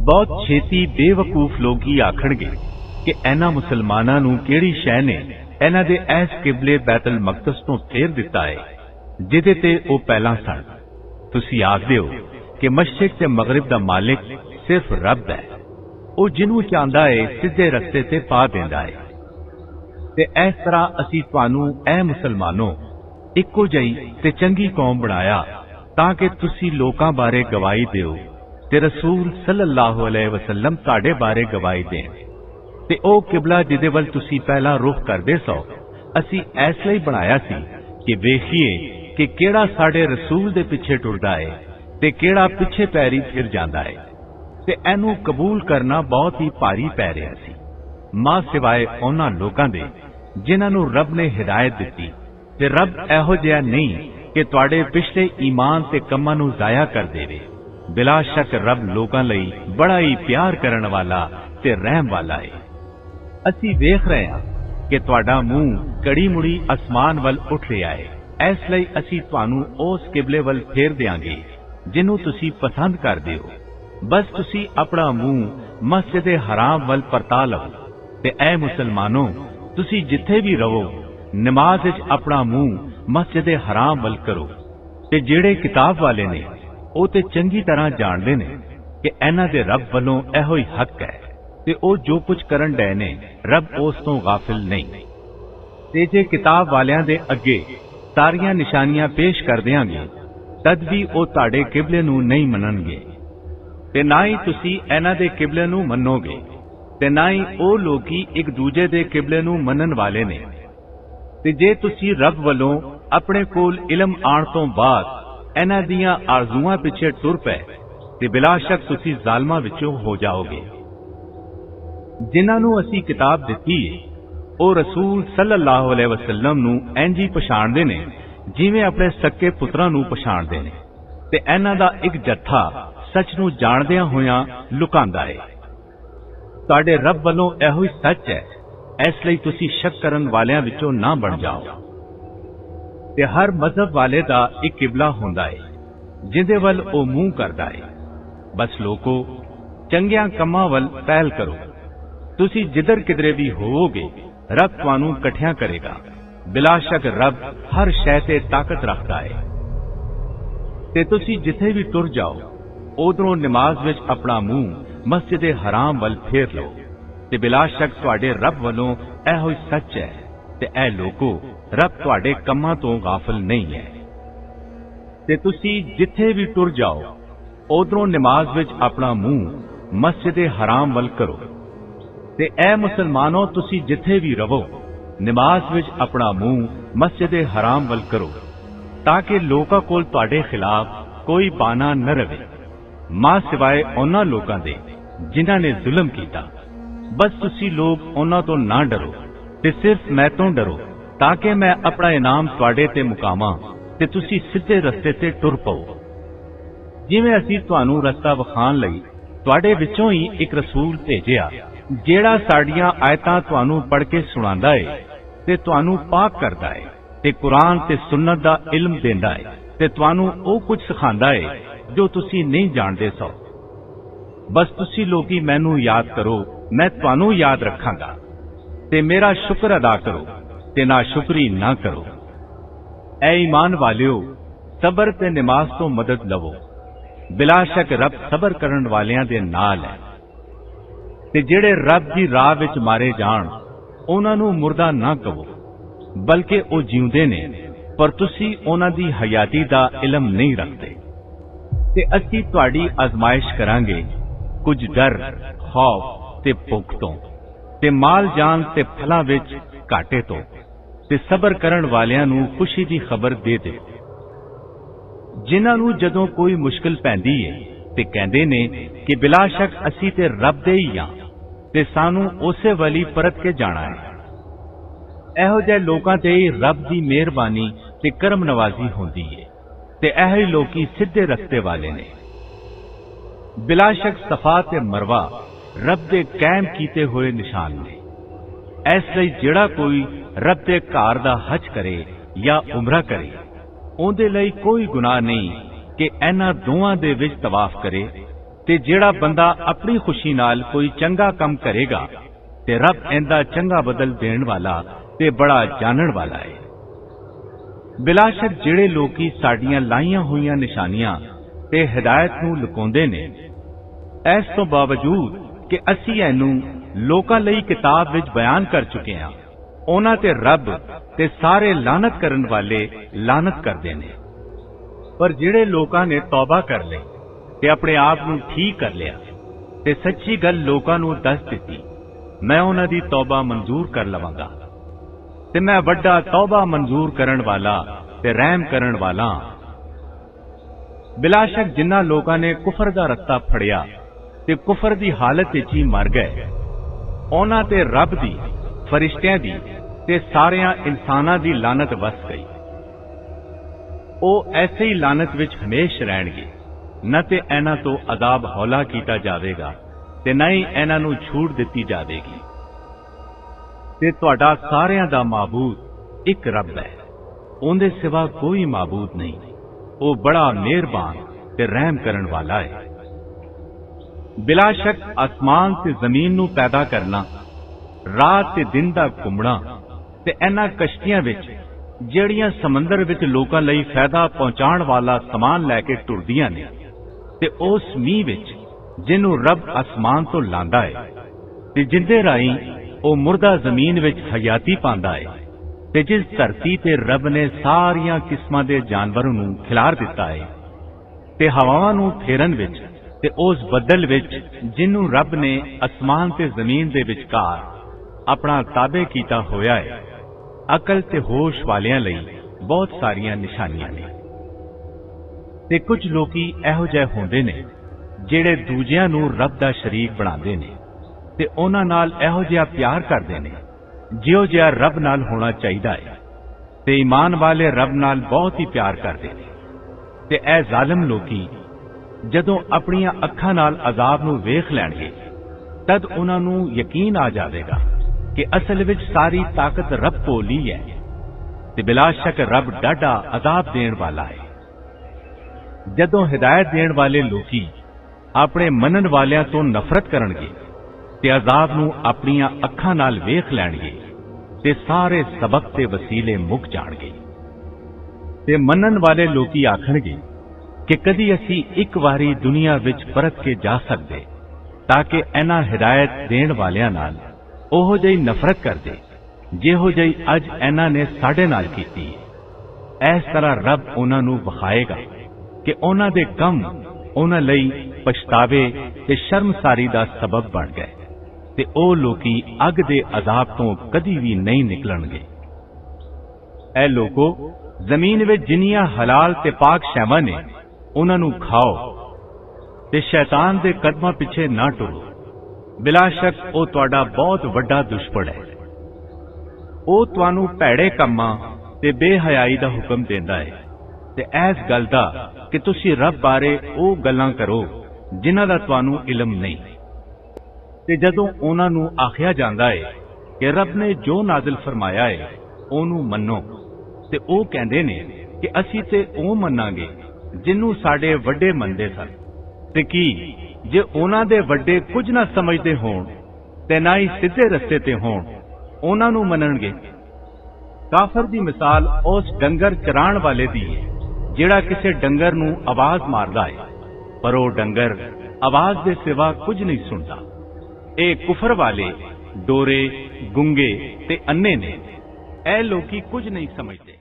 बहुत छेती बेवकूफ लोग ही आखणगे कि इन्हां मुसलमानां नूं किहड़ी शै ने इन्हां दे ऐस किबले बैतुल मकदस तो फेर दिता है जिहदे ते ओ पहलां सन। तुसीं आखदे हो कि मशरिक ते मगरिब दा मालिक सिर्फ रब है, ओ जिन्हों चाहता है सीधे रस्ते ते पा देंदा है। ते इस तरह असीं तुहानूं ऐ मुसलमानों इक्को जही ते चंगी कौम बनाया ताकि तुसीं लोकां बारे गवाही दिओ ते रसूल सल्लल्लाहु अलैहि वसल्लम तुहाडे बारे गवाही देण। ते ओ किबला जिहदे वल तुसीं पहला रुख करदे सो असीं इस लई बनाया सी कि वेखीए कि किहड़ा साडे रसूल दे पिछे टुरदा है ते किहड़ा पिछे पैरी फिर जांदा है। ते इहनूं कबूल करना बहुत ही भारी पै रिहा सी, मां सिवाए उन्हां लोकां दे जिन्हां नूं रब ने हिदायत दित्ती। ते रब इहो जिहा नहीं कि तुहाडे पिछले ईमान ते कम्मां नूं जाया कर देवे। बिला शक रब लोकां लई बड़ा ही प्यार करन वाला ते रहम वाला है। असीं वेख रहे हां कि तुहाडा मूंह कड़ी मुड़ी आसमान वल उठ रिहा है, इस लई असीं तुहानूं उस किबले वल फेर देंगे जिन्हों तुसीं पसंद करदे हो। बस तुसीं अपना मूंह मस्जिद हराम वल परता लओ। ते ऐ मुसलमानों, तुसीं जिथे भी रहो नमाज विच अपना मुंह मस्जिद हराम वल करो। ते जेड़े किताब वाले ने ओ ते चंगी तरह जानदे ने कि इन्हां दे रब वल्लों इहो ही हक है ते ओ जो कुछ करन डे ने रब उस तों गाफिल नहीं। ते जे किताब वालियां दे अगे सारियां निशानियां पेश कर देंगे तद भी ओ तुहाडे किबले नूं नहीं मनणगे ते ना ही तुसीं इन्हां दे किबले नूं मन्नोगे ते ना ही ओ लोकी एक दूजे दे किबले नूं मनण वाले ने। ते जे तुसीं रब वल्लों अपने कोल इलम आण तों बाद इन्हां दियां आरज़ूआं पिछे टुर पए ते बिला शक तुसीं ज़ालमां विचों हो जाओगे। जिन्हां नूं असीं किताब दित्ती है ओ रसूल सल्लल्लाहु अलैहि वसल्लम नूं इंज ही पछाणदे ने जिवें अपने सक्के पुत्रां नूं पछाणदे ने। ते इन्हां दा एक जत्था सच नूं जाणदियां होइयां लुकांदा है। तुहाडे रब वल्लों इहो ही सच है, इस लई तुसीं शक करन वालियां विचों ना बण जाओ। ते हर मजहब वाले दा एक किबला हुंदा है जिहदे वल ओ मूंह करदा है। बस लोको चंगियां कम्मां वल पहल करो। तुसीं जिधर किधरे भी होवोगे रब तुहानूं इकट्ठियां करेगा। बिला शक रब हर शै ते ताकत रखदा है। ते तुसीं जिथे भी टुर जाओ उधरों नमाज विच अपना मूंह मस्जिद हराम वल फेर लो। ते बिला शक तुहाडे रब वल्लों इहो ही सच है ते ऐ लोको रब तुहाडे कम्मां तों गाफिल नहीं है। ते तुसीं जिथे भी टुर जाओ उधरों नमाज विच अपना मूंह मस्जिद हराम वल करो। ते ऐ मुसलमानों, तुसीं जिथे भी रहो नमाज विच अपना मूंह मस्जिद हराम वल करो ताकि लोकां कोल तुहाडे खिलाफ कोई बाना न रहे, मां सिवाए उन्हां लोकां दे जिन्हां ने जुल्म कीता। बस तुसीं लोग उन्हां तो ना डरो ते सिर्फ मैं तो डरो ताकि मैं अपना इनाम तुहाडे ते मुकामा ते तुसीं सीधे रस्ते ते टुर पओ। जिवें असीं तुहानूं रस्ता विखाण लई तुहाडे विचों ही एक रसूल भेजिया जेड़ा साडियां आयतां तुहानूं पढ़ के सुणांदा है ते तुहानूं पाक करदा है ते कुरान ते सुन्नत दा इल्म देंदा है ते तुहानूं ओ कुछ सिखांदा है जो तुसीं नहीं जानदे सो। बस तुसीं लोगी मैनूं याद करो, मैं तुहानूं याद रखांगा। ते मेरा शुक्र अदा करो ते ना शुक्री ना करो। ऐ ईमान वालियो, सबर ते नमाज तो मदद लवो। बिला शक रब सबर करन वालियां दे नाल है। ते जेड़े रब दी राह विच मारे जाण उन्हां नूं मुर्दा ना कहो, बल्कि ओ जिउंदे ने, पर तुसीं उन्हां दी हयाती दा इलम नहीं रखदे। ते असीं तुहाडी आजमाइश करांगे कुछ डर, खौफ ते भुख तो, ते माल जान ते फलां विच घाटे तो, ते सबर करन वालियां नूं खुशी दी खबर दे दे। जिन्हां नूं जदों कोई मुश्किल पैंदी है ते कहंदे ने कि बिला शक असीं ते रब दे ही हां ते सानूं उसे वली परत के जाना है। इहो जिहे लोकां ते रब दी मेहरबानी ते करम नवाजी होंदी है ते इहो ही लोकी सीधे रस्ते वाले ने। बिला शक सफा ते मरवा रब दे कायम कीते हुए निशान ने। इस लई जेड़ा कोई रब दे घर दा हज करे या उमरा करे उहदे लई कोई गुनाह नहीं कि इन्हां दोवां दे विच तवाफ करे ते जिहड़ा बंदा अपनी खुशी नाल कोई चंगा काम करेगा ते रब इंदा चंगा बदल देण वाला ते बड़ा जानण वाला है। बिलाशक जिहड़े लोकी साडियां लाईयां होईयां निशानियां ते हिदायत नूं लुकाउंदे ने, इस तो बावजूद कि असीं इहनूं लोकां लई किताब विच बयान कर चुके हां, उन्हां ते रब ते सारे लानत करन वाले लानत करदे ने। पर जिहड़े लोकां ने तौबा कर लई ते अपने आप नूं ठीक कर लिया ते सच्ची गल लोकां नूं दस दित्ती, मैं उन्हां दी तौबा मंजूर कर लवांगा ते मैं वड्डा तौबा मंजूर करन वाला ते रहम करन वाला। बिलाशक जिन्हां लोकां ने कुफर दा रस्ता फड़िया ते कुफर दी हालत विच ही मर गए, उन्हां ते रब दी, फरिश्तियां दी ते सारियां इंसानां दी लानत वस गई। ਉਹ ऐसे ही लानत विच हमेश रहणगे, न ते इन्हां तो अजाब हौला कीता जावेगा ते न ही इन्हां नूं छूट दित्ती जावेगी। ते तुहाडा सारियां दा माबूद एक रब है, उहदे सिवा कोई माबूद नहीं। वो बड़ा मेहरबान ते रहम करन वाला है। बिलाशक आसमान ते जमीन नूं पैदा करना, रात ते दिन दा घुमना ते इन्हां कश्तियां विच ਜਿਹੜੀਆਂ ਸਮੁੰਦਰ ਵਿੱਚ ਲੋਕਾਂ ਲਈ ਫਾਇਦਾ ਪਹੁੰਚਾਉਣ ਵਾਲਾ ਸਮਾਨ ਲੈ ਕੇ ਟੁਰਦੀਆਂ ਨੇ, ਤੇ ਉਸ ਮੀਂਹ ਵਿੱਚ ਜਿਹਨੂੰ ਰੱਬ ਅਸਮਾਨ ਤੋਂ ਲਾਂਦਾ ਹੈ ਤੇ ਜਿੰਦੇ ਰਾਹੀਂ ਉਹ ਮੁਰਦਾ ਜ਼ਮੀਨ ਵਿੱਚ ਹਯਾਤੀ ਪਾਉਂਦਾ ਹੈ, ਤੇ ਜਿਸ ਧਰਤੀ ਤੇ ਰੱਬ ਨੇ ਸਾਰੀਆਂ ਕਿਸਮਾਂ ਦੇ ਜਾਨਵਰਾਂ ਨੂੰ ਖਿਲਾਰ ਦਿੱਤਾ ਹੈ, ਤੇ ਹਵਾਵਾਂ ਨੂੰ ਫੇਰਨ ਵਿੱਚ ਤੇ ਉਸ ਬੱਦਲ ਵਿੱਚ ਜਿਹਨੂੰ ਰੱਬ ਨੇ ਅਸਮਾਨ ਤੇ ਜ਼ਮੀਨ ਦੇ ਵਿਚਕਾਰ ਆਪਣਾ ਤਾਬੇ ਕੀਤਾ ਹੋਇਆ ਹੈ। अकल ते होश वालियां लई बहुत सारियां निशानियां ने। ते कुछ लोकी इहो जिहे हुंदे ने जिहड़े दूजियां नूं रब दा शरीक बनांदे ने ते उन्हां नाल इहो जिहा प्यार करदे ने जिहो जिहा रब नाल होना चाहीदा है, ते ईमान वाले रब नाल बहुत ही प्यार करदे ने। ते ऐ जालिम लोकी जदों अपणियां अखां नाल अजाब नूं वेख लैणगे, तद उन्हां नूं यकीन आ जावेगा कि असल विच सारी ताकत रब कोल ही है, ते बिलाशक रब डाढा अजाब देण वाला है। जदों हिदायत देण वाले लोकी अपने मनन वालियां तो नफरत करनगे ते अजाब नूं अपणियां अखां नाल वेख लैणगे ते सारे सबक ते वसीले मुक जाणगे। ते मनन वाले लोकी आखणगे कि कदी असीं एक वारी दुनिया विच परत के जा सकदे, ताकि इन्हां हिदायत देण वालियां नाल ओहो जही नफरत कर दे जिहो जही अज इन्हां ने साडे नाल कीती है। इस तरह रब उन्हां नूं विखाएगा कि उन्हां दे कम उन्हां लई पछतावे ते शर्मसारी दा सबब बन गए, ते ओ लोकी अग दे अजाब तो कदी भी नहीं निकलणगे। ऐ लोगो, जमीन विच जिन्नियां हलाल ते पाक शैवां ने उन्हां नूं खाओ ते शैतान दे कदमां पिछे ना टुरो। बिलाशक ਉਹ ਤੁਹਾਡਾ बहुत ਵੱਡਾ ਦੁਸ਼ਮਣ है। ਉਹ ਤੁਹਾਨੂੰ ਭੈੜੇ ਕੰਮਾਂ ਤੇ ਬੇਹਯਾਈ ਦਾ ਹੁਕਮ ਦਿੰਦਾ ਹੈ ਤੇ ਇਸ ਗੱਲ ਦਾ ਕਿ ਤੁਸੀਂ ਰੱਬ ਬਾਰੇ ਉਹ ਗੱਲਾਂ ਕਰੋ ਜਿਨ੍ਹਾਂ ਦਾ ਤੁਹਾਨੂੰ ਇਲਮ ਨਹੀਂ। ਤੇ ਜਦੋਂ ਉਹਨਾਂ ਨੂੰ ਆਖਿਆ ਜਾਂਦਾ ਹੈ ਕਿ ਰੱਬ ਨੇ ਜੋ ਨਾਜ਼ਿਲ ਫਰਮਾਇਆ ਹੈ ਉਹਨੂੰ ਮੰਨੋ, ਤੇ ਉਹ ਕਹਿੰਦੇ ਨੇ ਕਿ ਅਸੀਂ ਤੇ ਉਹ ਮੰਨਾਂਗੇ ਜਿਹਨੂੰ ਸਾਡੇ ਵੱਡੇ ਮੰਨਦੇ ਸਨ। ਤੇ ਕੀ जे उन्हां दे वड्डे कुछ ना समझते होण ते ना ही सीधे रस्ते ते होण, उन्हां नूं मनणगे। काफर दी मिसाल उस डंगर चराण वाले दी है जिहड़ा किसे डंगर नूं आवाज मारदा है, पर वो डंगर आवाज दे सिवा कुछ नहीं सुनदा। ए कुफर वाले डोरे, गुंगे ते अन्ने ने, ए लोकी कुछ नहीं समझते।